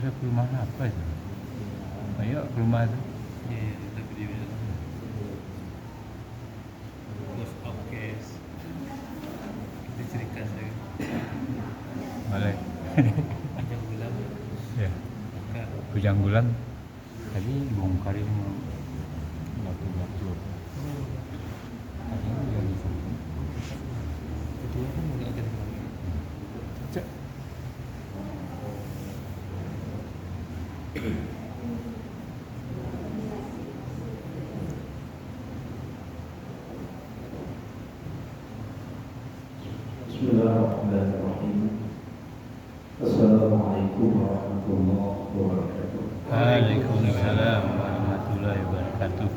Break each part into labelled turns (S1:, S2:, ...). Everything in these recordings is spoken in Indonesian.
S1: Ada perumahan apa itu? Ayo ke rumah itu.
S2: Iya, tapi dia Los Outcast. Kita cerita saya
S1: Boleh.
S2: panjang bulan
S1: Ya.
S2: kan
S1: Pejanggulan tadi bongkar ini batu-batu. Tadi yang di sana.
S2: kedua kan nggak ada lagi.
S1: Cek.
S3: Bismillahirrahmanirrahim. Assalamualaikum warahmatullahi wabarakatuh.
S1: Waalaikumsalam warahmatullahi wabarakatuh.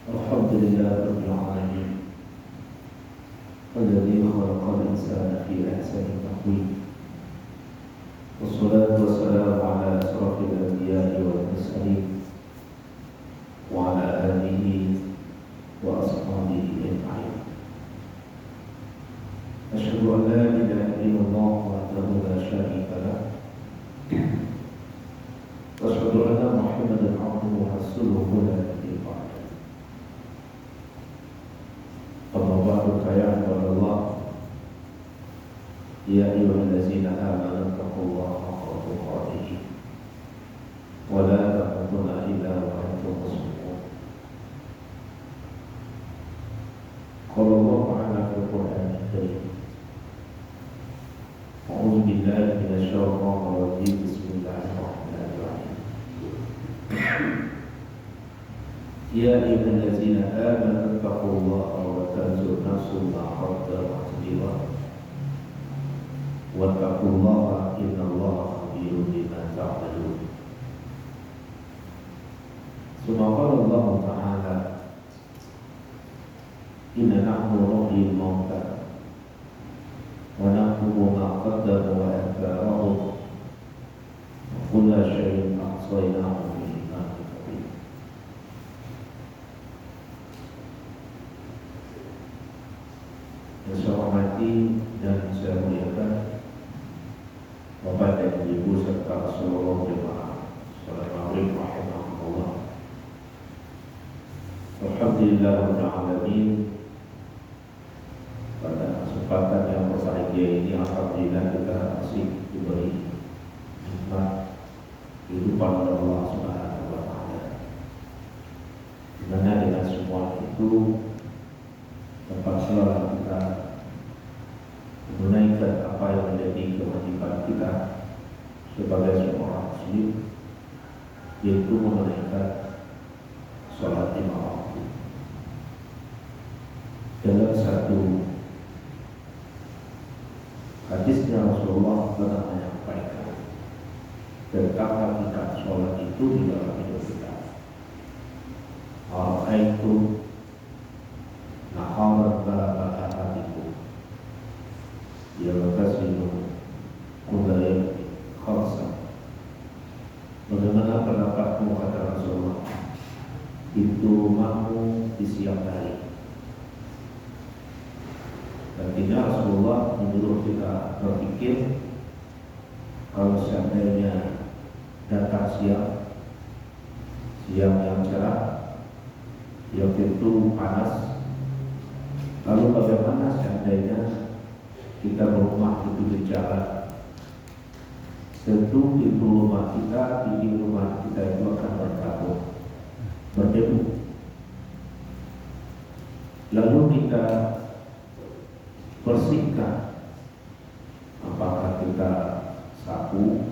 S3: Alhamdulillahirabbil alamin. Alladzi khalaqal insana fi ahsani taqwim. Wassalatu wassalamu ala asyrafil anbiya'i wal mursalin wa ala alihi wa ashabihi ajma'in. Asyhadu an la ilaha illallah wahdahu la syarika lah. Wa asyhadu anna Muhammadan abduhu wa rasuluhu la nabiyya ba'dahu. Amma ba'du fa ya ibadallah, ya ayyuhallazina amanu taqullaha haqqa tuqatih wa la tamutunna illa wa antum muslimun. Qala Allah ta'ala fil Qur'anil Karim. أعوذ بالله من الشيطان الرجيم. بسم الله الرحمن الرحيم. يا أيها الذين آمنوا اتقوا الله وتنظر نفس ما قدمت لغد واتقوا الله إن الله خبير بما تعملون. ثم قال الله تعالى إنا نحن نحيي الموتى ونكتب ما قدموا وآثارهم وكل شيء أحصيناه في إمام مبين. Yang saya hormati dan saya muliakan Bapak dan Ibu serta seluruh jemaah salat maghrib rahimahullah. Alhamdulillah rabbil alamin. Pada kesempatan yang berbahagia ini, alhamdulillah kita masih diberi nikmat kehidupan oleh Allah Subhanahu wa taala. Di mana dengan semua itu terpaksa kita menunaikan apa yang menjadi kewajiban kita sebagai seorang muslim, yaitu menunaikan sholat lima waktu. Dalam satu hadisnya Rasulullah pernah menyampaikan tentang hakikat sholat itu di dalam hidup kita. Al-aitu naharat bala ahadikum yaltasimu kudayat khamsa. Bagaimana pendapatmu, kata Rasulullah, itu mampu di siang hari. Artinya Rasulullah menyuruh kita berpikir, kalau seandainya datang siang yang cerah, yang itu panas, lalu bagaimana seandainya kita berumah itu di jalan? Tentu pintu rumah kita, dinding rumah kita itu akan berkabut, berdebu. Lalu kita bersihkan, apakah kita sapu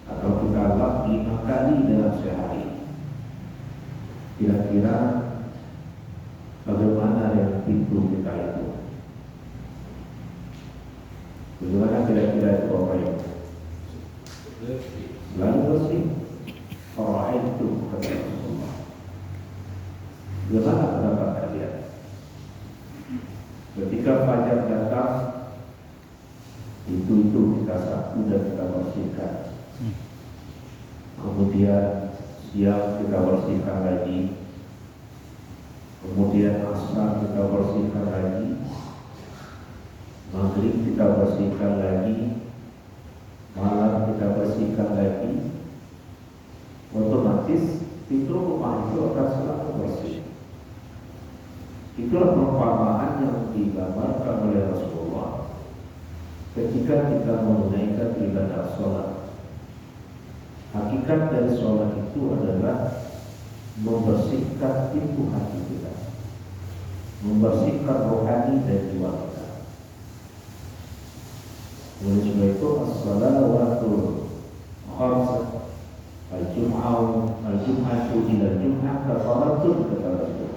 S3: atau kita lap 5 kali dalam sehari. Kira-kira bagaimana dengan pintu kita itu? Bagaimana kira-kira itu Bapak Ibu? Lalu bersih. Orang itu kata Rasulullah. Bagaimana pendapat kalian? Ketika fajar datang, itu kita sapu dan kita bersihkan. Kemudian siang kita bersihkan lagi. Kemudian asar kita bersihkan lagi. Maghrib kita bersihkan lagi. kita bersihkan lagi, otomatis itu rumah itu akan selalu bersih. Itulah perumpamaan yang digambarkan oleh Rasulullah ketika kita menunaikan ibadah sholat. Hakikat dari sholat itu adalah membersihkan pintu hati kita, membersihkan rohani dan jiwa kita. Oleh sebab itu, as-salawatul khamsah, al-jum'atu ila al-jum'ah kafaratun, kata Rasul.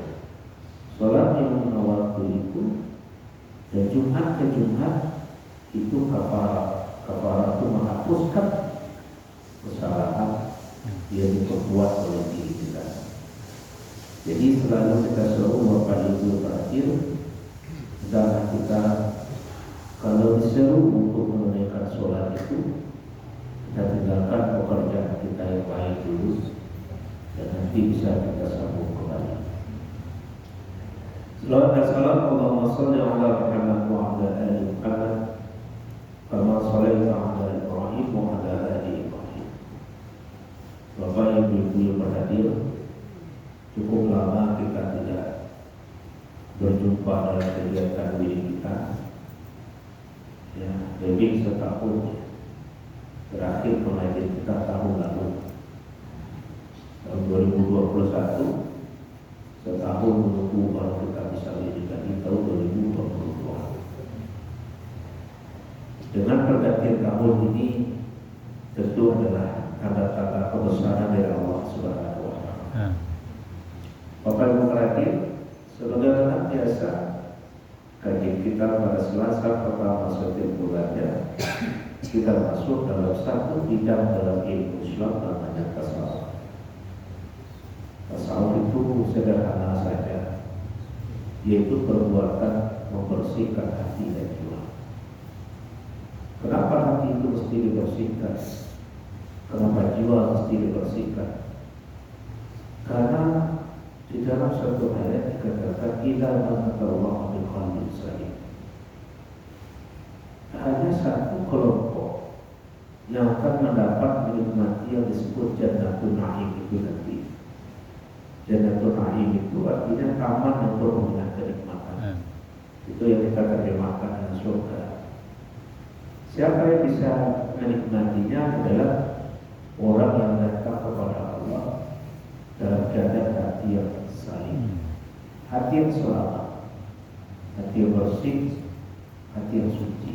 S3: Salat yang waktu itu dan Jumat ke Jumat itu kafarah. Kafarah itu menghapuskan kesalahan yang diperbuat oleh diri kita. Jadi selalu kita seru Bapak Ibu terakhir, hendaklah kita kalau diseru untuk menunaikan sholat itu, kita tinggalkan pekerjaan kita yang baik dulu, dan nanti bisa kita sambung kembali. Salawat dan salam Allahumma salli ala Muhammad wa ala ali Muhammad kama shallaita ala Ibrahim wa ala ali Ibrahim. Bapak Ibu yang berhadir, cukup lama kita tidak berjumpa dalam kegiatan ini kita. Ya, lebih setahun terakhir pengajian kita tahun lalu, tahun 2021. Setahun menunggu baru kita bisa dirikan di tahun 2022. Dengan pergantian tahun ini tentu adalah tanda-tanda kebesaran dari Allah Subhanahu wa Ta'ala. Bapak Ibu perhatian, sebagaimana biasa kajian kita pada Selasa pertama setiap bulannya, kita masuk dalam satu bidang dalam ilmu Islam namanya tasawuf. Tasawuf itu sederhana saja, yaitu perbuatan membersihkan hati dan jiwa. Kenapa hati itu mesti dibersihkan? Kenapa jiwa mesti dibersihkan? Karena di dalam satu ayat dikatakan ila man atallaha biqalbin salim. Hanya satu kelompok yang akan mendapat menikmati yang disebut Jannatul Na'im itu nanti. Jannatul Na'im itu artinya taman yang penuh dengan kenikmatan. Itu yang kita terjemahkan dengan surga. Siapa yang bisa menikmatinya adalah orang yang datang kepada Allah dalam keadaan hati yang salim, hati yang selamat, hati yang bersih, hati yang suci.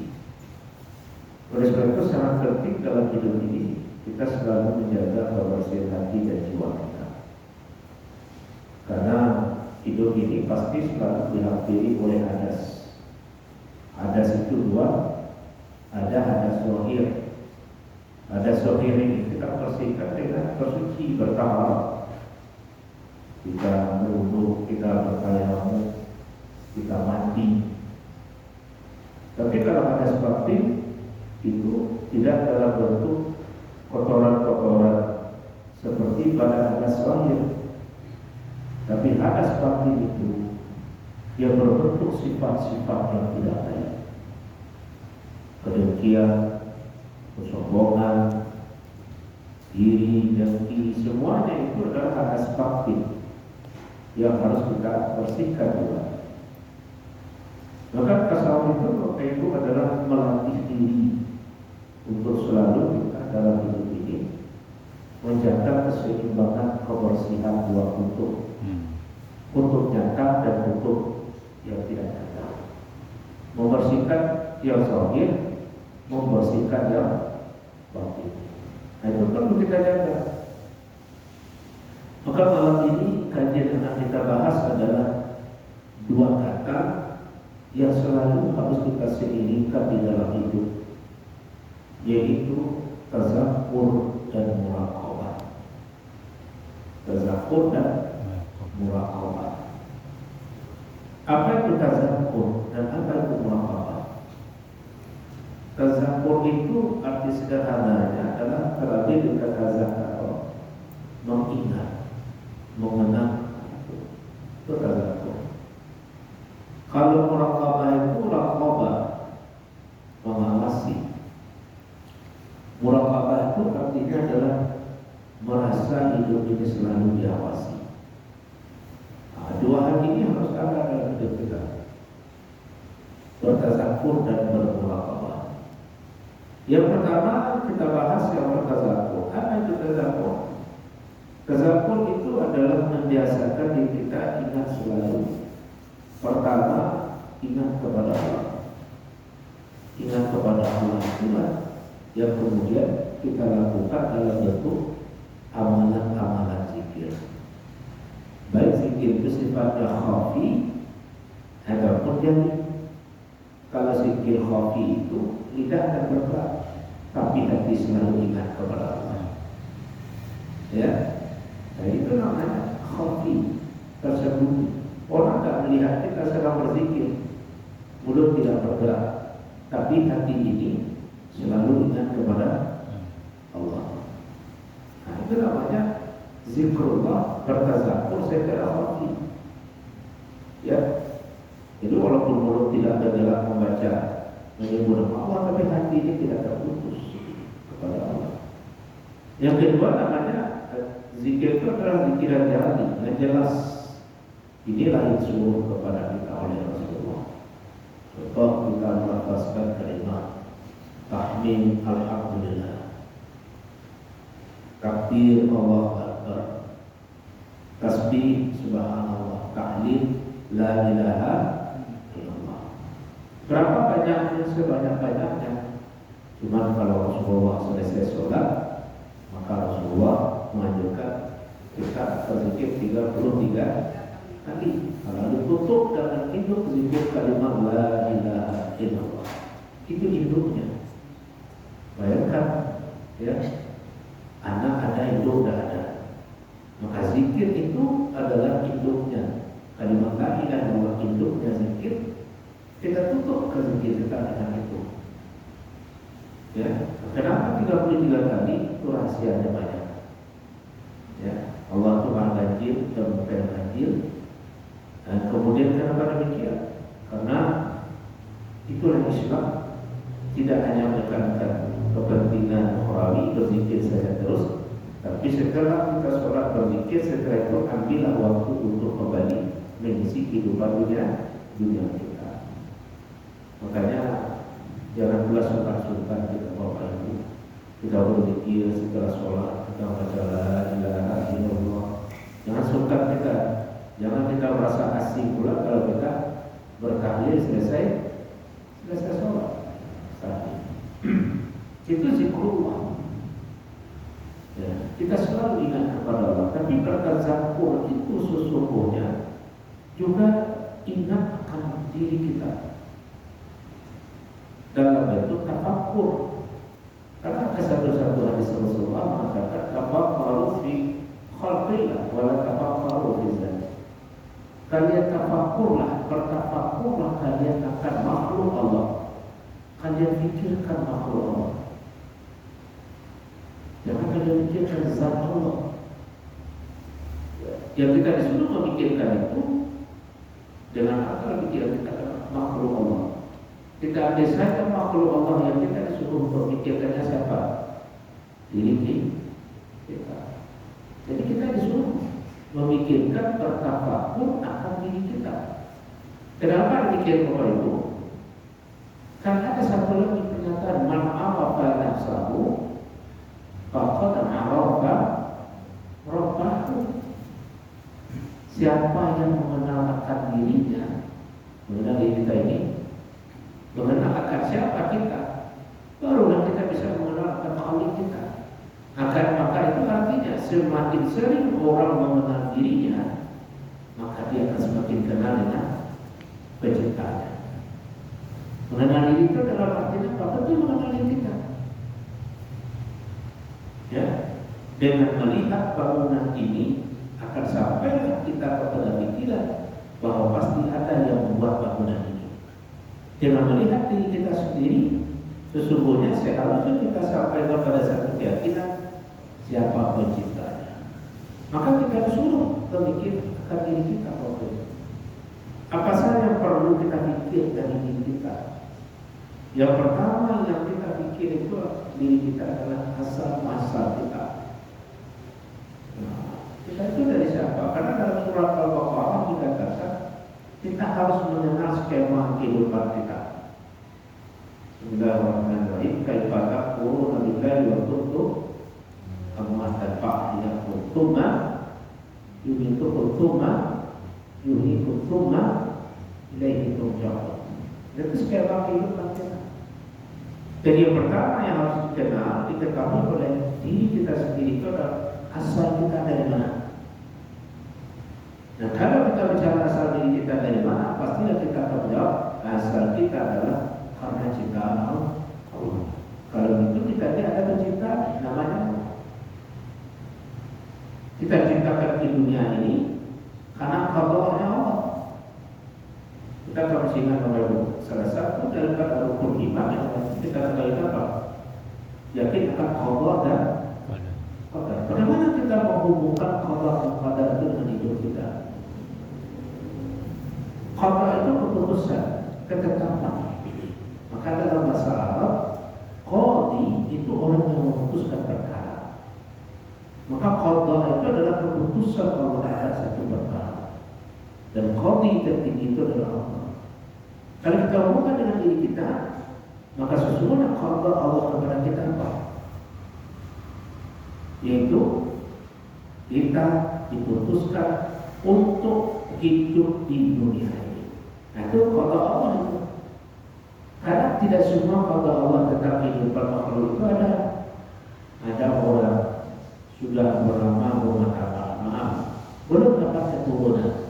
S3: Oleh sebab itu sangat penting dalam hidup ini kita selalu menjaga kebersihan hati dan jiwa kita. Karena hidup ini pasti selalu dihampiri oleh hadas. Hadas itu dua, ada hadas zahir. Hadas zahir ini kita bersihkan dengan bersuci, bertaharah. Kita berwudu, kita bertayamum, kita mandi. Tapi kalau hadas batin itu tidak dalam bentuk kotoran-kotoran seperti pada hadas zahir. Tapi hadas batin itu yang berbentuk sifat-sifat yang tidak baik, kedengkian, kesombongan, iri, dengki, semuanya itu adalah hadas batin yang harus kita bersihkan juga. Maka tasawuf itu adalah melatih diri untuk selalu kita dalam hidup ini menjaga keseimbangan kebersihan dua kutub, kutub nyata dan kutub yang tidak nyata, membersihkan yang zahir, membersihkan yang batin. Nah, itu perlu kita jaga. Maka malam ini kajian yang akan kita bahas adalah dua kata yang selalu harus kita seiringkan di dalam hidup, yaitu tazakkur dan muraqabah. Tazakkur dan muraqabah. Apa itu tazakkur dan apa itu muraqabah? Tazakkur itu arti sederhananya adalah terlebih dekat tazakkur, mengingat, mengenang. Itu tazakkur. Kalau muraqabah itu muraqabah, mengawasi. Muraqabah itu artinya adalah merasa hidup ini selalu diawasi. Nah, dua hal ini harus ada dalam hidup kita. Bertazakur dan bermuraqabah. Yang pertama kita bahas yang bertazakur. Apa itu tazakur? Tazakur itu adalah membiasakan diri kita ingat selalu. Pertama, ingat kepada Allah. Ingat kepada Allah itulah yang kemudian kita lakukan dalam bentuk amalan-amalan zikir. Baik zikir itu sifatnya khafi ataupun jali. Kalau zikir khafi itu lidah akan bergerak, tapi hati selalu ingat kepada Allah. Ya, nah itu namanya khafi, tersembunyi. Orang tak melihat kita sedang berzikir, mulut tidak bergerak, tapi hati ini selalu ingat kepada Allah. Nah itu namanya zikrullah, bertazakur secara khafi. Ya, jadi walaupun mulut tidak bergerak membaca menyebut Allah, tapi hati ini tidak terputus kepada Allah. Yang kedua namanya zikir itu adalah zikiran jali, yang jelas. Inilah yang disuruh kepada kita oleh Rasulullah. Contoh kita melafazkan kalimat tahmid alhamdulillah, takbir Allahu akbar, tasbih subhanallah, tahlil la ilaha illallah. Berapa banyaknya? Sebanyak-banyaknya. Cuma kalau Rasulullah selesai sholat, maka Rasulullah mengajarkan kita berzikir 33 kali. Kalau ditutup dengan induk zikir kalimat la ilaha illallah, itu induknya. Bayangkan, ya, anak ada induk dah ada, maka zikir itu adalah induknya. Kalimat la ilaha illallah induknya zikir. Kita tutup ke zikir kita dengan itu. Ya, kenapa 33 kali? Itu rahasianya banyak. Ya, Allah itu maha ganjil dan bukan ganjil. Dan kemudian kenapa demikian? Karena itulah Islam, tidak hanya menekankan kepentingan ukhrawi berzikir saja terus, tapi setelah kita sholat berzikir, setelah itu ambillah waktu untuk kembali mengisi kehidupan dunia kita. Makanya jangan pula sungkan-sungkan kita Bapak Ibu, kita berzikir setelah sholat, kita baca la ilaha illallah. Jangan sungkan kita. Jangan kita merasa asing pula kalau kita bertahlil selesai sholat. Itu zikrullah. Ya, kita selalu ingat kepada Allah. Tapi bertazakur itu sesungguhnya juga ingat akan diri kita dalam bentuk tafakkur. Karena satu-satu hadis Rasulullah mengatakan tafakkaru fi khalqillah wa la tafakkaru fi dzat. Kalian tafakurlah, bertafakurlah kalian akan makhluk Allah. Kalian fikirkan makhluk Allah. Jangan kalian fikirkan zat Allah. Yang kita disuruh memikirkan itu dengan akal pikiran kita makhluk Allah. Kita ambil saja makhluk Allah yang kita disuruh untuk memikirkannya siapa? Diri kita. Jadi kita disuruh memikirkan bertafakur akan diri kita. Kenapa demikian Bapak Ibu? Karena ada satu lagi pernyataan, man arafa nafsahu faqad arafa rabbahu. Siapa yang mengenal akan dirinya, mengenal diri kita ini, mengenal akan siapa kita, barulah kita bisa mengenal akan Khalik kita. Maka itu artinya semakin sering orang mengenal dirinya, maka dia akan semakin kenal dengan penciptanya. Mengenal diri itu dalam artinya apa? Betul mengenal diri kita. Ya, dengan melihat bangunan ini akan sampailah kita kepada pikiran bahwa pasti ada yang membuat bangunan ini. Dengan melihat diri kita sendiri, sesungguhnya seharusnya kita sampai kepada satu keyakinan siapa penciptanya. Maka kita disuruh memikirkan diri kita. Apa saja yang perlu kita pikir dari diri kita? Yang pertama yang kita pikir itu diri kita adalah asal muasal kita. Nah, kita itu dari siapa? Karena dalam surat Al-Baqarah dikatakan kita harus mengenal skema kehidupan kita. Bismillahirrahmanirrahim. Kaifa takfuruna billahi wa kuntum amwatan fa'ahyakum tsumma yumitukum tsumma yuhyikum tsumma ilaihi turja'un. Itu skema kehidupan kita. Jadi yang pertama yang harus dikenal, diketahui oleh diri kita sendiri itu adalah asal kita dari mana. Nah, kalau kita bicara asal diri kita dari mana, pastilah kita akan menjawab asal kita adalah karena ciptaan Allah. Kalau itu kita ada pencipta namanya Allah. Kita ciptakan di dunia ini karena qada'nya Allah. Kita akan ingat oleh salah satu daripada rukun iman yang kita katakan apa? Yakin akan qada dan qadar. Bagaimana kita menghubungkan qada dan qadar itu dengan hidup kita? Qada itu keputusan, ketetapan. Maka dalam bahasa Arab, qadi itu orang yang memutuskan perkara. Maka qada itu adalah keputusan Allah atas satu perkara. Dan qadi tertinggi itu adalah Allah. Kalau kita hubungkan dengan diri kita, maka sesungguhnya qada Allah kepada kita apa? Yaitu kita diputuskan untuk hidup di dunia ini. Nah, itu qada Allah itu. Karena tidak semua qada Allah tentang kehidupan makhluk itu ada. Ada orang sudah berlama rumah tangga, maaf, belum dapat keturunan.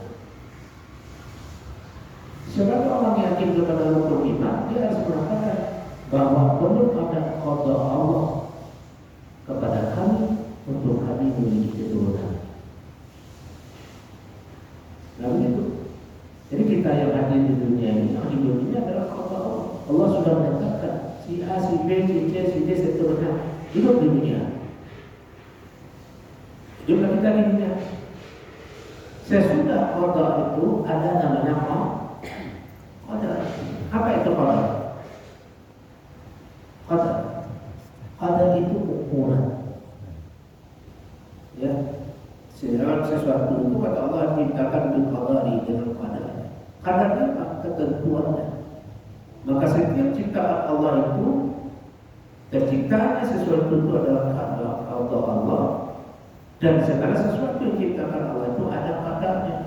S3: Sebagai orang yakin kepada rukun iman, dia harus mengatakan bahwa belum ada qada Allah kepada kami untuk kami memiliki keturunan. Nah begitu. Jadi kita yang hadir di dunia ini, yang hidup ini adalah qada Allah. Allah sudah menetapkan si A, si B, si C, si D seterusnya hidup di dunia. Hiduplah kita di dunia. Sesudah qada itu ada namanya qadar. Apa itu qadar? Qadar itu ukuran. Ya, segala sesuatu itu kata Allah ciptakan bil qadari dengan qadar. Qadarnya apa? Ketentuannya. Maka setiap ciptaan Allah itu terciptanya sesuatu itu adalah qadar Allah. Dan segala sesuatu yang diciptakan Allah itu ada qadarnya.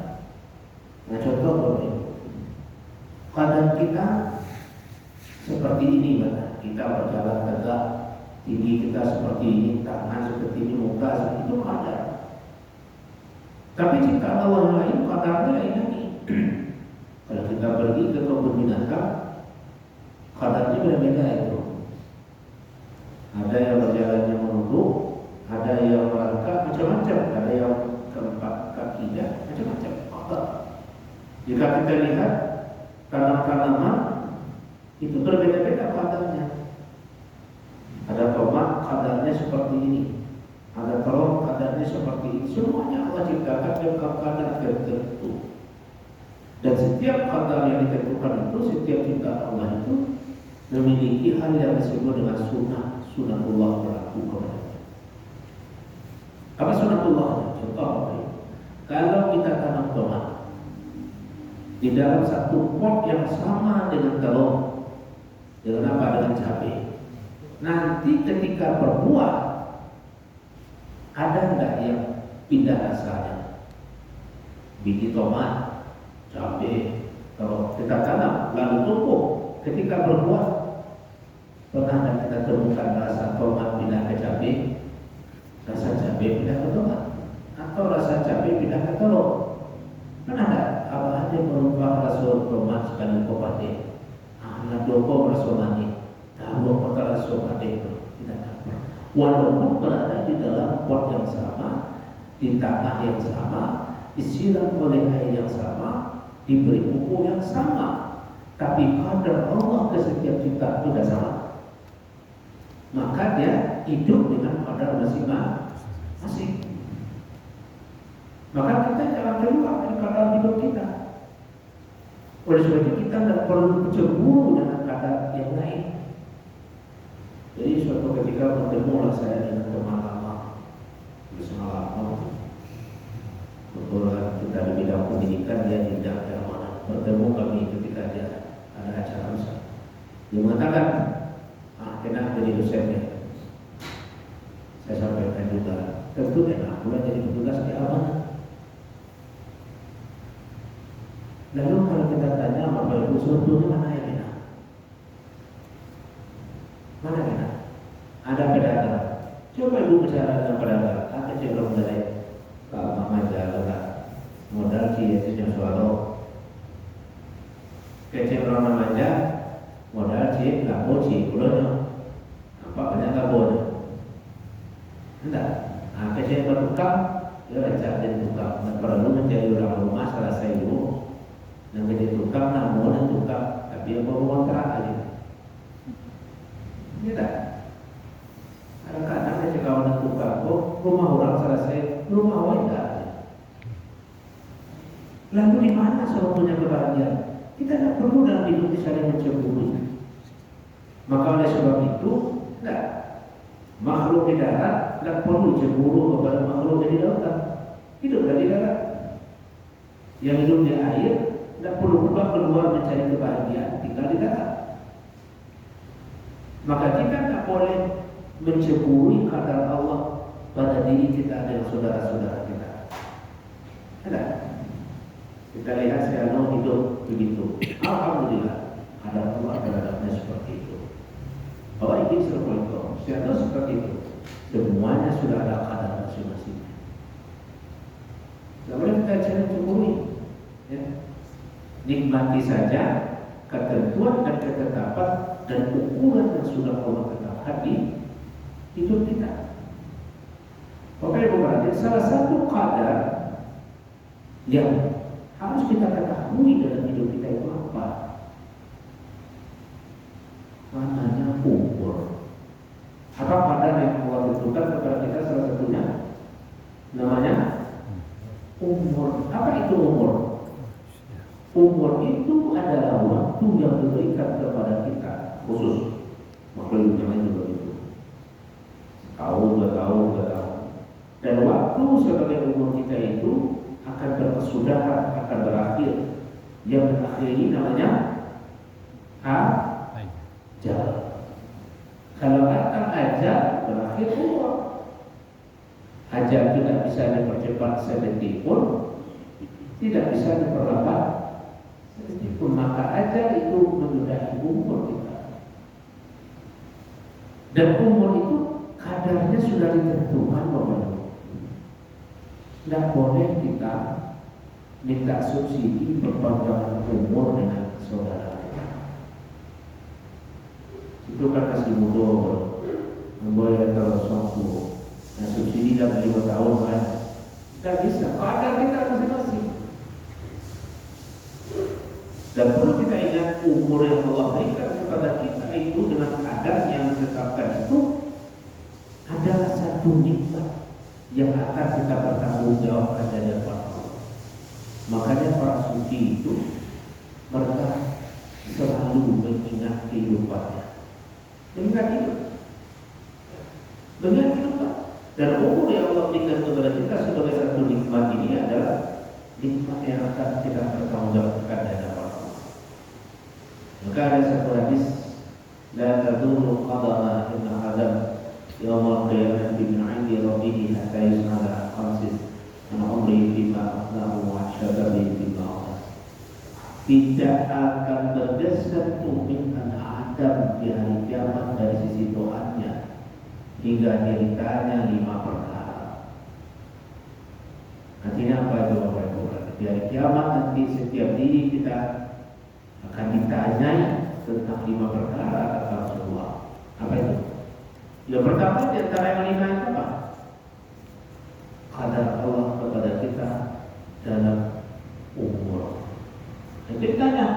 S3: Nah, contoh begini. Qadar kita seperti ini, kita berjalan tegak, tinggi kita seperti ini, tangan seperti ini, muka itu qadar. Tapi ciptaan Allah yang lain qadarnya lain lagi. Kalau kita pergi ke kebun binatang, qadarnya berbeda itu. Ada yang berjalannya menunduk, ada yang merangkak, macam-macam, ada yang keempat kakinya, macam-macam qadar. Jika kita lihat tanaman-tanaman itu berbeda-beda qadarnya. Ada tomat qadarnya seperti ini, ada terong qadarnya seperti ini. Semuanya Allah ciptakan dengan qadar tertentu. Dan setiap qadar yang ditentukan itu, setiap ciptaan Allah itu memiliki hal yang disebut dengan sunatullah berlaku kepadanya. Apa sunatullah? Contoh, kalau kita tanam tomat di dalam satu pot yang sama dengan telur, dengan apa? Dengan cabai. Nanti ketika berbuah, ada enggak yang pindah rasanya? Biji tomat, cabai, kalau kita tanam lalu tumbuh, ketika berbuah, pernah enggak kita temukan rasa tomat pindah ke cabai, rasa cabai pindah ke tomat, atau rasa cabai pindah ke telur? Pernah enggak? Apa aja merubah rasa tomat sekali kopate? Anak doko rasa manis, tahu apa rasa kopate itu tidak dapat. Walaupun berada di dalam pot yang sama, di tanah yang sama, disiram oleh air yang sama, diberi pupuk yang sama, tapi qadar Allah ke setiap ciptaan itu tidak sama. Maka dia hidup dengan qadar masing-masing. Maka kita jangan keluar dari qadar hidup kita. Oleh sebab itu kita tidak perlu cemburu dengan qadar yang lain. ketika bertemu saya dengan teman lama bersama lama, kebetulan kita di bidang pendidikan, dia di bidang keamanan. Bertemu kami ketika dia ada acara besar. Dia mengatakan, enak jadi dosennya. Saya sampaikan juga, tentu enak pula jadi petugas keamanan. Lalu kalau kita tanya Bapak Ibu, sebetulnya mana yang enak? Mana yang enak? Ada pedagang. Coba Ibu bicara dengan pedagang. Ada cenderung dari Mama Jalan, modal itu yang suara. Kecenderungan remaja, modal nggak boci, ulangnya. Apa banyak nggak boleh? Enggak. Kecenderungan bertukang, dia baca jadi tukang. Dan perlu menjadi orang rumah selesai dulu. Dan jadi tukang, namun tukang, tapi yang baru kontrak aja. Tidak. Kadang-kadang saya kawan tukang, rumah orang selesai, rumah orang tidak ada. Lalu di mana sebetulnya kebahagiaan? Kita tidak perlu dalam hidup saling mencemburu. Maka oleh sebab itu, tidak. Makhluk di darat tidak perlu cemburu kepada makhluk yang di lautan. Hidup di darat. Yang hidup di air tidak perlu pula keluar mencari kebahagiaan, tinggal di darat. Maka kita tak boleh mencemburi kadar Allah pada diri kita dan saudara-saudara kita. Ada? Kita lihat sekarang hidup begitu. Alhamdulillah ada Allah terhadapnya seperti itu. Bahwa ini seperti itu, sekarang seperti itu. Semuanya sudah ada kadar masing-masing. Tidak boleh kita cari cemburi. Ya. Nikmati saja ketentuan dan ketetapan dan ukuran yang sudah Allah tetapkan di hidup kita. Bapak Ibu berarti salah satu kadar yang harus kita ketahui dalam hidup kita itu apa? Namanya umur. Apa kadar yang Allah tentukan kepada kita salah satunya? Namanya umur. Apa itu umur? Umur itu adalah waktu yang diberikan kepada kita khusus. Makhluk yang lain juga itu. Tahun, 2 tahun, 3 tahun. Dan waktu sebagai umur kita itu akan berkesudahan, akan berakhir. Yang berakhir namanya ajal. Kalau datang ajal, berakhir umur. Ajal tidak bisa dipercepat sedetik pun, tidak bisa diperlambat. Meskipun maka ajal itu menyudahi umur kita. Dan umur itu kadarnya sudah ditentukan Bapak. Tidak boleh kita minta subsidi perpanjangan umur dengan saudara kita. Itu kan kasih mudah, memboleh terus waktu. Nah subsidi dalam 5 tahun kan, tidak bisa. Kadar kita masing-masing. Dan perlu kita ingat umur yang Allah berikan kepada kita itu dengan kadar yang ditetapkan itu adalah satu nikmat yang akan kita bertanggung jawabkan dari Allah. Makanya para suci itu mereka selalu mengingat kehidupannya, mengingat hidup, mengingat kehidupan. Dan umur yang Allah berikan kepada kita sebagai satu nikmat ini adalah nikmat yang akan kita bertanggung jawabkan dari Allah. Maka ada satu hadis, la tadurru qadama ibn Adam yawmal qiyamah min 'indi rabbih hatta yus'ala khamsin an umri bima afnahu wa syababi bima afnahu. Tidak akan bergeser tumingan Adam di hari kiamat dari sisi doanya hingga dia ditanya 5 perkara. Artinya apa itu Bapak Ibu? Di hari kiamat nanti setiap diri kita akan ditanyai tentang 5 perkara kata Rasulullah. Apa itu? Yang pertama di antara yang 5 itu apa? Kadar Allah kepada kita dalam umur. Jadi ditanya,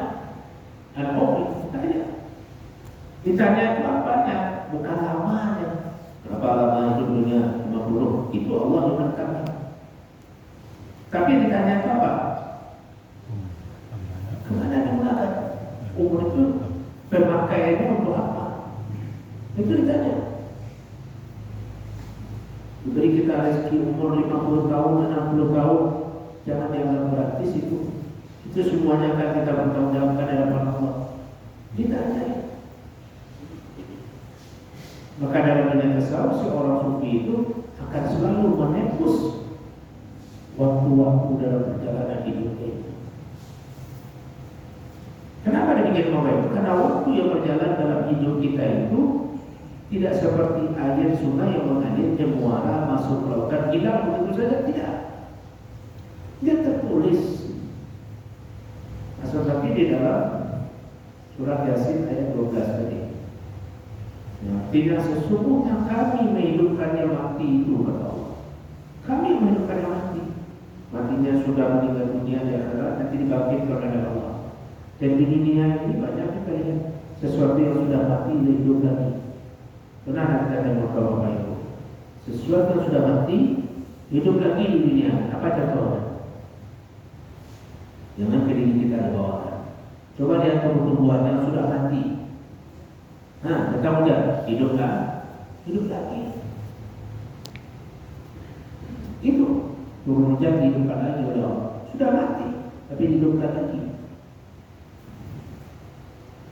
S3: ditanya itu apanya? Bukan lamanya. Berapa lama hidup dunia? 50. Itu Allah yang menentukan. Tapi ditanya itu apa? Kemana digunakan? Umur itu pemakaiannya untuk apa? Itu ditanya. Jadi kita rezeki umur 50 tahun, 60 tahun, jangan dianggap gratis itu. Itu semuanya akan kita bertanggungjawabkan di hadapan Allah. Ditanya. Maka dalam dunia tasawuf seorang sufi itu akan selalu menembus waktu-waktu dalam perjalanan hidupnya itu. Kenapa demikian Bapak? Karena waktu yang berjalan dalam hidup kita itu tidak seperti air sungai yang mengalir ke muara masuk ke lautan hilang begitu saja, tidak. Dia tertulis. Tapi di dalam surat Yasin ayat 12 tadi. Tidak sesungguhnya kami menghidupkan yang mati itu, kata Allah. Kami menghidupkan yang mati. Matinya sudah meninggal dunia di akhirat, nanti dibangkitkan oleh Allah. Dan di dunia ini banyak kita lihat sesuatu yang sudah mati hidup lagi. Pernah kita tengok Bapak Ibu, sesuatu yang sudah mati hidup lagi di dunia. Apa contohnya? Jangan ke diri kita dibawakan. Coba lihat tumbuh-tumbuhan yang sudah mati. Nah, kita udah hidup lagi. Itu kemudian dihidupkan lagi oleh Allah. Sudah mati, tapi hidupkan lagi.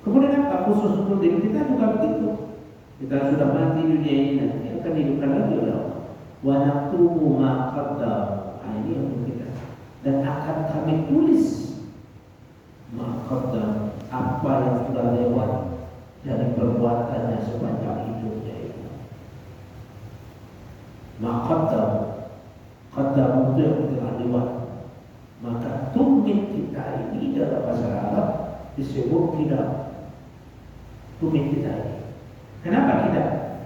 S3: Kemudian apa khusus untuk diri kita juga begitu. Kita sudah mati dunia ini, nanti akan dihidupkan lagi oleh Allah. Wa naktubu ma qaddam. Ini untuk kita. Dan akan kami tulis ma qaddam, apa yang sudah lewat dari perbuatannya sepanjang hidupnya itu. Ma qaddam itu yang telah lewat. Maka tumit kita ini dalam bahasa Arab disebut kidam. Tumit kita ini. Kenapa tidak?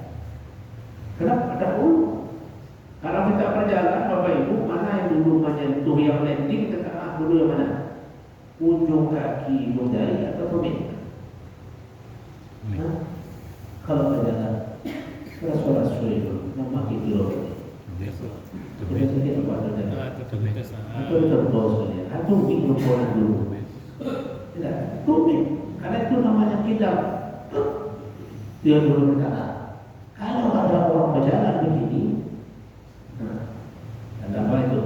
S3: Kenapa dahulu? Kalau kita berjalan, Bapak Ibu, mana yang dulu menyentuh yang landing, kita dulu yang mana? Ujung kaki jari atau tumit? Kalau berjalan, suara dulu, memakai kilometer. Kita tidak apa atau terus sekalian. Atau mikrofonan dulu. Tidak, tumit. Karena itu namanya kidam. Dia dulu berkata, kalau ada orang berjalan begini, ada apa itu?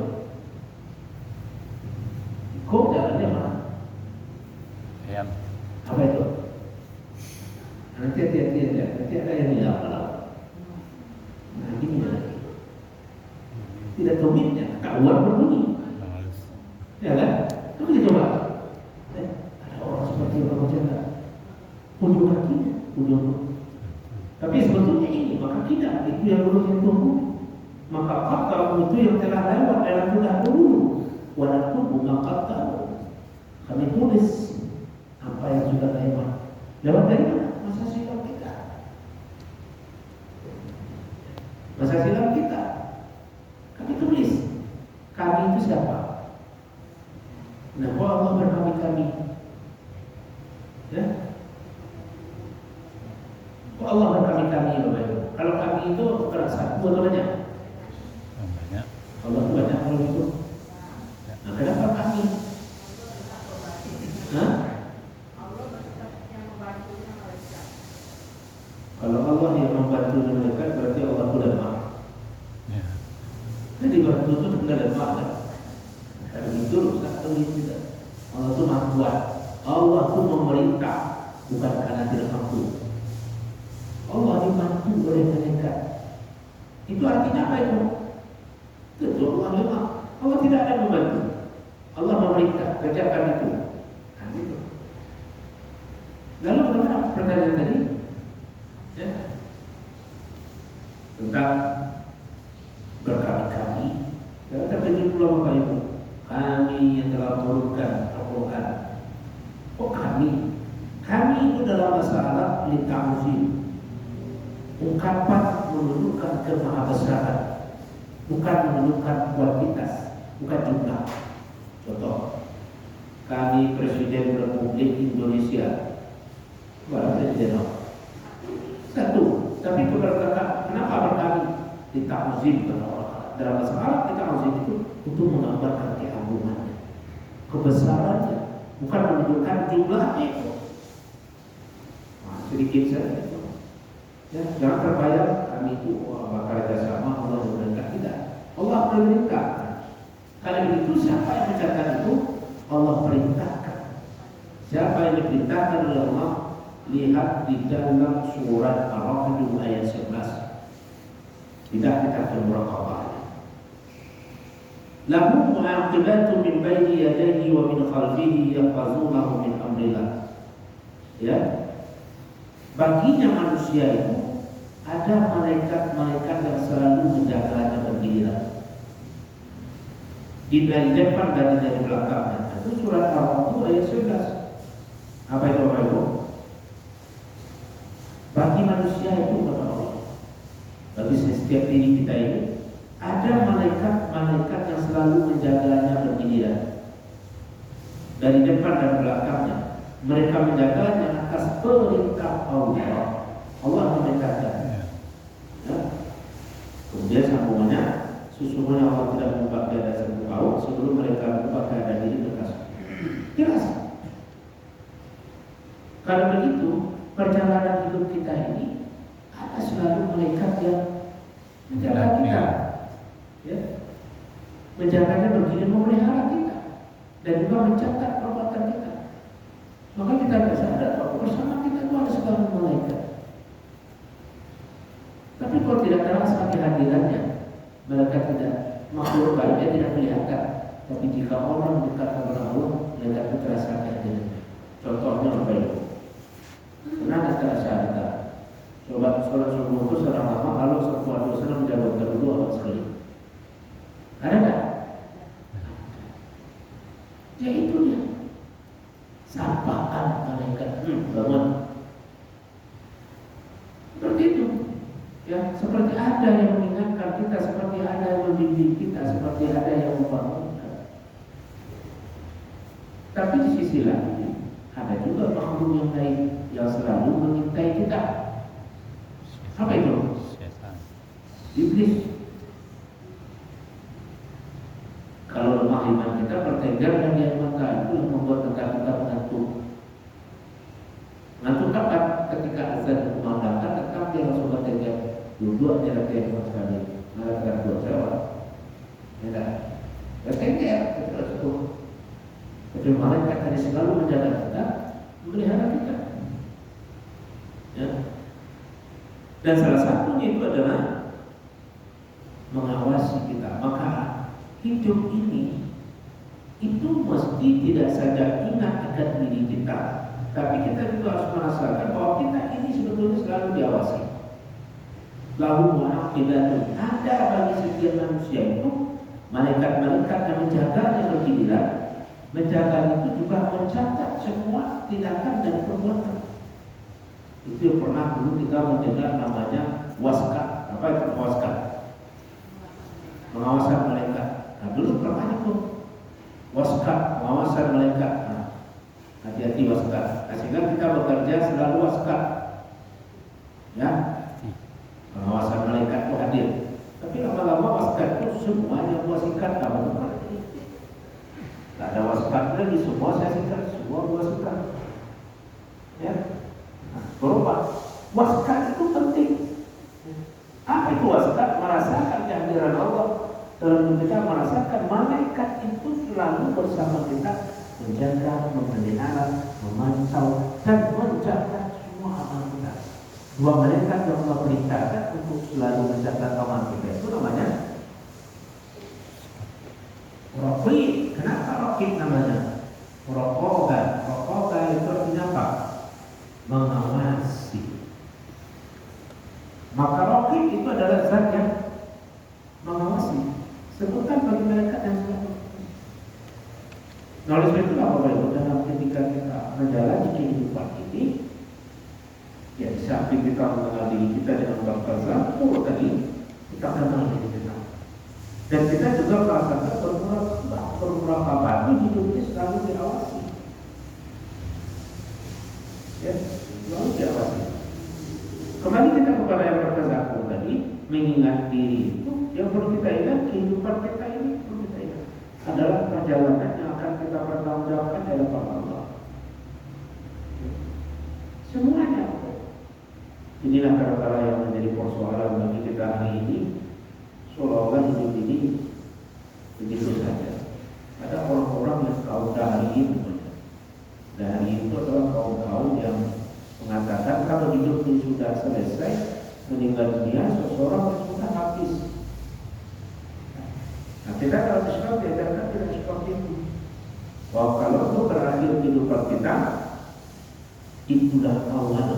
S3: Kok jalannya mana?
S1: Ayam.
S3: Apa itu? Nanti ada yang hilang malam. Nah, gini lagi. Tidak tumitnya, kawan berbunyi. Ya kan? Kamu kita coba. Ada orang seperti orang berjalan. Ujung kakinya, ujung. Tapi sebetulnya ini, maka tidak, itu yang belum ditunggu. Maka kata itu yang telah lewat dalam sudah dulu. Walau tunggu maka tahu. Kami tulis apa yang sudah lewat. Lewat dari mana? Masa silam kita. Masa silam kita. Kami tulis. Kami itu siapa? Nah, Allah berkami-kami. Ya? Allah berkami-kami, Bapak Ibu. Kalau kami itu satu atau banyak?
S1: Banyak.
S3: Allah itu banyak kalau itu. Nah, kenapa kami? Hah? Kalau Allah yang membantu mereka, berarti Allah itu lemah.
S1: Ya.
S3: Jadi bantu itu sebenarnya lemah kan? Kalau itu rusak atau tidak. Allah itu maha kuat. Allah itu memerintah, bukan karena tidak mampu. Allah dibantu oleh mereka. Itu artinya apa itu? Itu Allah lemah. Allah tidak ada membantu. Allah memerintah, kerjakan itu. Nah, gitu. Lalu bagaimana pertanyaan tadi? Ya. Tentang berkali-kali. Dan terjadi pula Bapak Ibu. Kami yang telah menurunkan Al-Quran. Oh kami? Kami itu dalam masalah lita'uzim. Ungkapan menunjukkan kemahabesaran, bukan menunjukkan kuantitas, bukan jumlah. Contoh, kami Presiden Republik Indonesia, Presiden satu, tapi kenapa berkami dita'uzim dalam bahasa Arab dita'uzim itu untuk menggambarkan keagungannya, kebesarannya, bukan menunjukkan jumlahnya itu. Nah, sedikit saja. Ya, jangan terbayang kami itu bakal kerjasama Allah dengan berperintah. Karena itu siapa yang mencatat itu? Allah perintahkan. Siapa yang diperintahkan oleh Allah? Lihat di dalam surat Ar-Rahd ayat 11. Tidak kita bermuraqabah. Lahu mu'aqibatu min baini yadayhi wa min khalfihi yahfazunahu min amrillah. Ya. Baginya manusia itu ada malaikat-malaikat yang selalu menjaganya bergiliran. Dari depan dan dari belakangnya. Itu surat Ar-Rahd ayat 11. Apa itu Bapak Ibu? Bagi manusia itu kata Allah, bagi setiap diri kita ini ada malaikat-malaikat yang selalu menjaganya bergiliran dari depan dan belakangnya. Mereka menjaganya atas perintah Allah. Allah memerintahkan. Ya. Kemudian sambungannya, sesungguhnya Allah tidak membuat keadaan satu kaum sebelum mereka membuat keadaan diri bekas. Jelas. Kalau begitu, perjalanan hidup kita ini ada selalu malaikat yang menjaga kita, ya, menjaganya begini, memelihara kita, dan juga mencatat perbuatan kita. Maka kita tidak sadar bahwa bersama kita itu ada selalu malaikat. Tapi kalau tidak terasa kehadirannya, malaikat tidak makhluk baik yang tidak kelihatan. Tapi jika orang dekat kepada Allah, malaikat itu terasa kehadirannya. Contohnya apa itu? Pernah terasa kita sholat subuh itu seorang lama lalu sebuah dosa menjawab kedua orang sekali. Ada tak? Ya itu dia. Sapaan malaikat bangun. Seperti itu. Ya, seperti ada yang mengingatkan kita, seperti ada yang membimbing kita, seperti ada yang membangunkan. Tapi di sisi lain ada juga makhluk yang lain yang selalu mengintai kita. Apa itu? Iblis. Kalau lemah iman kita bertengger dan dia mata itu yang membuat kita mengantuk. Mengantuk kapan? Ketika azan kumandangkan, tetap dia langsung bertengger. Dua jarak dia sekali. Mengatakan dua jawab. Ya, bertengger ketika itu. Jadi malaikat tadi selalu menjaga kita, memelihara kita. Ya. Dan salah satunya itu adalah mengawasi kita. Maka hidup ini itu mesti tidak saja ingat akan diri kita, tapi kita juga harus merasakan bahwa kita ini sebetulnya selalu diawasi. Lahu mu'aqibatun, ada bagi setiap manusia itu malaikat-malaikat yang menjaganya bergiliran. Menjaga itu juga mencatat semua tindakan dan perbuatan. Itu pernah dulu kita mendengar namanya waskat. Apa itu waskat? Pengawasan malaikat. Nah dulu pernah itu waskat, pengawasan malaikat. Nah, hati-hati waskat. Nah, sehingga kita bekerja selalu waskat. Ya, pengawasan malaikat itu hadir. Tapi lama-lama waskat itu semuanya buat sikat apa? Tak ada waskat lagi, semua saya sikat, semua gua sikat. Ya, nah, berubah. Waskat itu penting. Apa itu waskat? Merasakan kehadiran Allah dalam hidup kita, merasakan malaikat itu selalu bersama kita, menjaga, memelihara, memantau, dan mencatat semua amal kita. Dua malaikat yang Allah perintahkan untuk selalu mencatat amal kita itu namanya Raqib. Kenapa Raqib namanya? Raqabah. Raqabah itu artinya apa? Mengawasi. Maka Raqib itu adalah zat yang mengawasi. Sebutan bagi malaikat yang selalu. Nah, oleh sebab itulah Bapak Ibu, dalam ketika kita menjalani kehidupan ini, ya di samping kita mengenal diri kita dengan bertazakkur tadi, kita kenal diri kita. Dan kita juga merasakan bermuraqabah itu hidupnya selalu diawasi. Ya, selalu diawasi. Kembali kita kepada yang bertazakkur tadi, mengingat diri itu yang perlu kita ingat, kehidupan kita ini perlu kita ingat adalah perjalanan yang akan kita pertanggungjawabkan dalam Allah. Semuanya. Inilah perkara yang menjadi persoalan bagi kita hari ini. Seolah-olah hidup ini begitu saja. Ada orang-orang yang kaum dahariin, dahariin itu adalah kaum yang mengatakan kalau hidup ini sudah selesai, meninggal dunia seseorang sudah habis. Nah, kita kalau Islam diajarkan tidak seperti itu. Bahwa kalau itu berakhir kehidupan kita, itulah awal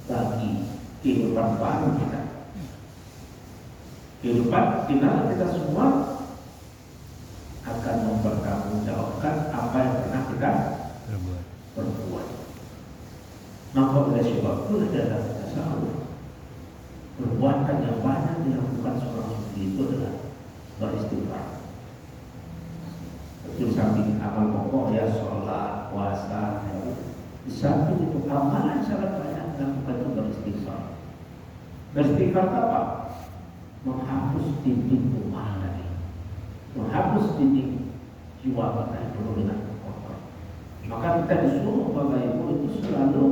S3: bagi kehidupan baru kita. Kehidupan kita semua akan mempertanggungjawabkan apa yang pernah kita perbuat. Maka oleh sebab itu adalah tasawuf. Perbuatan yang banyak dilakukan seorang sufi itu adalah beristighfar. Di samping amal pokok ya sholat, puasa, di samping itu amalan sangat banyak dilakukan itu beristighfar. Beristighfar apa? Menghapus dinding rumah tadi, menghapus dinding jiwa kita yang penuh dengan kotor. Maka kita disuruh Bapak Ibu itu selalu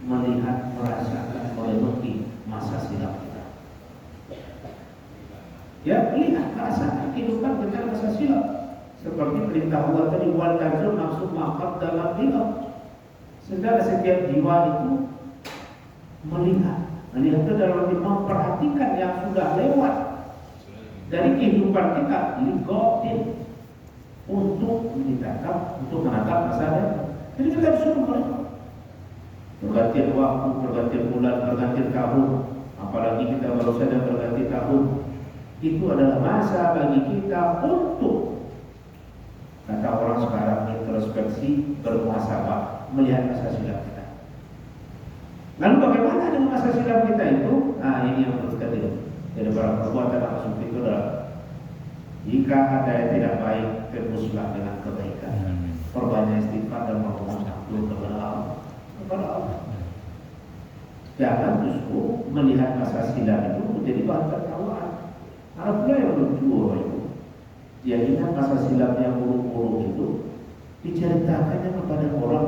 S3: melihat, merasakan, merenungi masa silap kita. Ya, lihat, merasakan kehidupan kita masa silap. Seperti perintah Allah tadi, wal tanzur nafsu ma qaddamat lihat. Setiap jiwa itu melihat itu dalam arti memperhatikan yang sudah lewat dari kehidupan kita, ligotin untuk menatap masa depan. Jadi kita disuruh melihat pergantian waktu, pergantian bulan, pergantian tahun, apalagi kita baru saja berganti tahun, itu adalah masa bagi kita untuk, kata orang sekarang, introspeksi, bermuhasabah, melihat masa silap kita. Lalu bagaimana dengan masa silap kita itu? Nah, ini yang perlu kita lihat. Jadi para perbuatan maksud itu adalah jika ada yang tidak baik, tebuslah dengan kebaikan. Perbanyak istighfar dan memohon ampun kepada Allah. Jangan justru melihat masa silap itu menjadi bahan tertawaan. Ada pula yang lucu itu. Dia ingat masa silap yang buruk-buruk itu diceritakannya kepada orang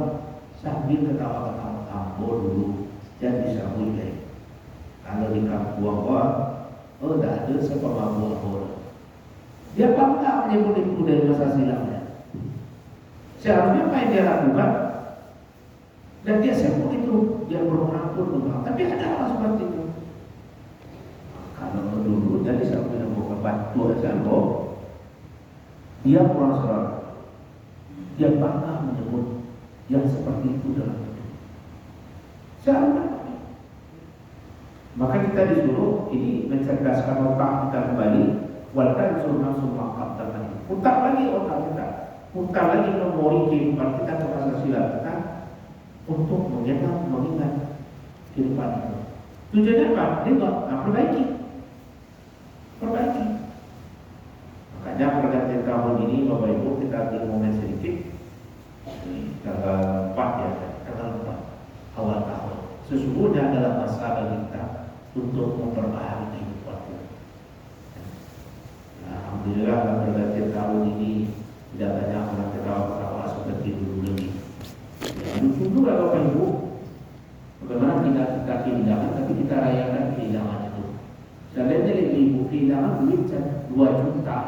S3: sambil ketawa-ketawa. Ampun dulu dan bisa mulai. Kalau di kampung tidak ada sepemabuk. Dia bangga menyebut-nyebut dari masa silapnya. Seharusnya apa yang dia lakukan? Dan dia sebut itu, dia berampun doa. Tapi ada orang seperti itu. Kalau dulu jadi saya bilang bukan batu aja loh. Dia orang seorang. Dia bangga menyebut yang seperti itu dalam hidup. Seharusnya. Maka kita disuruh ini mencerdaskan otak kita kembali. Walkan sunnah sunnah tadi. Putar lagi otak kita. Putar lagi memori kehidupan kita ke masa silap kita. Untuk mengingat kehidupan itu. Tujuannya apa? Dia perbaiki. Makanya pergantian tahun ini Bapak Ibu kita ambil momen sedikit. Tanggal 4 ya, tanggal 4 awal tahun. Sesungguhnya adalah masa bagi kita untuk memperbaharui kehidupan kita. Nah, alhamdulillah pergantian tahun ini tidak banyak orang ketawa-ketawa seperti dulu lagi. Lucu juga Bapak Ibu, bagaimana kita kehilangan, tapi kita rayakan kehilangan itu. Saya lihat dari ibu kehilangan duit 2 juta,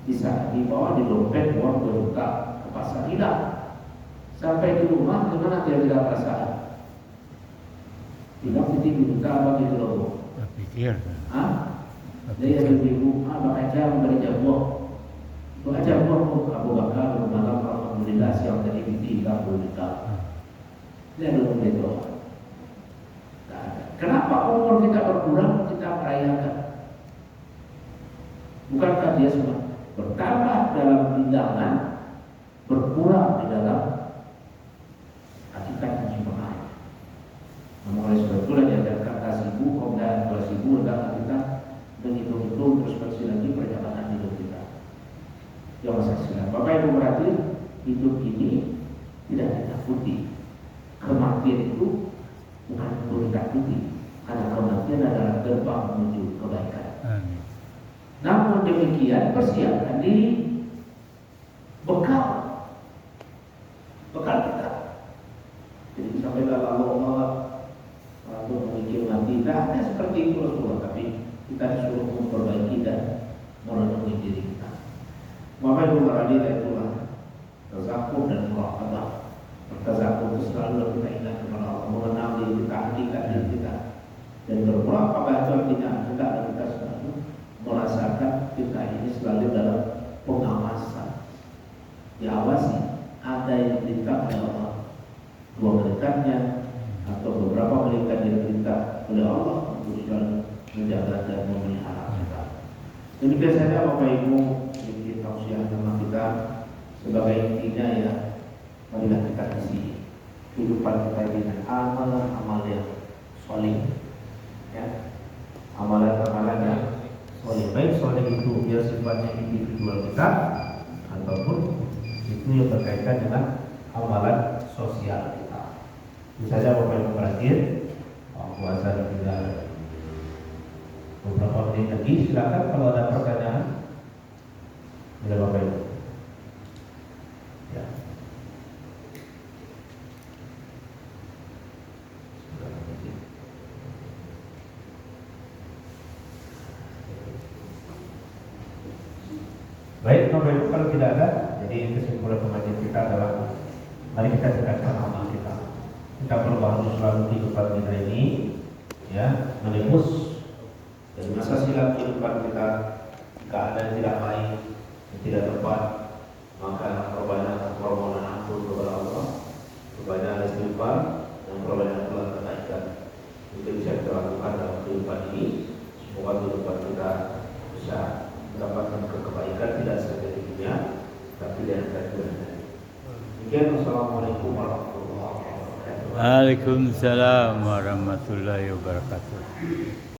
S3: bisa dibawa di dompet uang 2 juta ke pasar hilang. Sampai di rumah, gimana dia tidak perasaan? Hilang jadi juta apa gitu loh?
S1: Pikir.
S3: Dia di rumah, baca memberi jabuah. Baca buah Abu Bakar malam alhamdulillah siang tadi ditinggal 20 juta. Dia belum berdoa. Kenapa umur kita berkurang kita merayakan? Bukankah dia semua bertambah dalam tindakan, berkurang di dalam hakikat jiwa? Namun oleh sebab itulah diajarkan kasibu, kemudian kasibu adalah kita menghitung-hitung introspeksi lagi perjalanan hidup kita. Yang masa silam. Bapak Ibu berarti hidup ini tidak ditakuti. Kematian itu bukan untuk ditakuti, karena kematian adalah gerbang menuju kebaikan. Namun demikian persiapkan diri, bekal kita. Jadi sampai Allah untuk memikir mati, tidak ada seperti itu Rasulullah, tapi kita disuruh memperbaiki dan merenungi diri kita. Maka itu radita itulah tazakur dan muraqabah. Tazakur itu selalu kita ingat kepada Allah, mengenal diri kita, hakikat diri kita. Dan bermuraqabah itu artinya kita selalu merasakan kita ini selalu dalam pengawasan, diawasi. Ada yang diperintah oleh Allah, 2 malaikatnya atau beberapa malaikat yang diperintah oleh Allah untuk selalu menjaga dan memelihara kita. Demikian saja Bapak Ibu sedikit tausiah sama kita. Sebagai intinya ya, marilah kita isi kehidupan kita dengan amal-amal yang soleh, ya, amalan-amalan yang soleh. Baik soleh itu dia sifatnya individual kita ataupun itu yang berkaitan dengan amalan sosial kita. Misalnya Bapak Ibu perhatiin, puasa ditinggal beberapa menit lagi, silakan kalau ada pertanyaan dari Bapak Ibu. Ya. Baik Bapak Ibu, kalau tidak ada, jadi kesimpulan pengajian kita adalah mari kita tingkatkan amal kita. Kita perbaharui selalu kehidupan kita ini, ya, menembus dari masa silam kehidupan kita. Jika ada yang tidak baik, yang tidak tepat, maka perbanyak permohonan ampun kepada Allah, perbanyak istighfar, dan perbanyak kebaikan. Itu bisa kita lakukan dalam kehidupan ini. Semoga kehidupan kita bisa mendapatkan kebaikan tidak saja di dunia, tapi di akhirat juga. Demikian, wassalamualaikum warahmatullahi wabarakatuh.
S1: Waalaikumsalam warahmatullahi wabarakatuh.